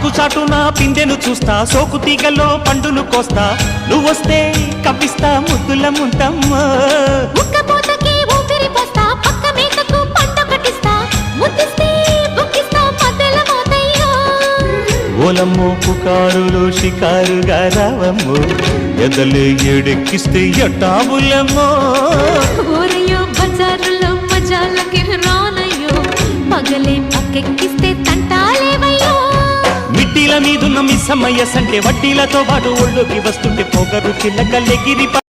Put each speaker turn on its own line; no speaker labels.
ఆకు చాటున పిందెను చూస్తా, సోకు తీగలో పండును కోస్తా, నువ్వొస్తే కప్పిస్తా ముద్దుల ముంతమ్మ.
ఉక్కపోతకి ఊపిరి పోస్తా, పక్క మేకకు పంట కట్టిస్తా, ముద్దిస్తే బుక్కిస్తా మద్దెల మోతయ్యో.
ఓలమ్మో పుకారులు షికారుగా రావమ్మో, ఎదలే ఏడెక్కిస్తే ఎట్టాబులమ్మో.
ఊరయ్యో బజారులో మజాలకి రానయ్యో, పగలే పక్కెక్కిస్తే తంటాలేవయ్యో.
మిట్టిల మీదున్న మిస్సమ్మయ్య సంటే వడ్డీలతో పాటు ఒళ్ళోకి వస్తుంటే పొగరు చిల్లకల్లెగిరి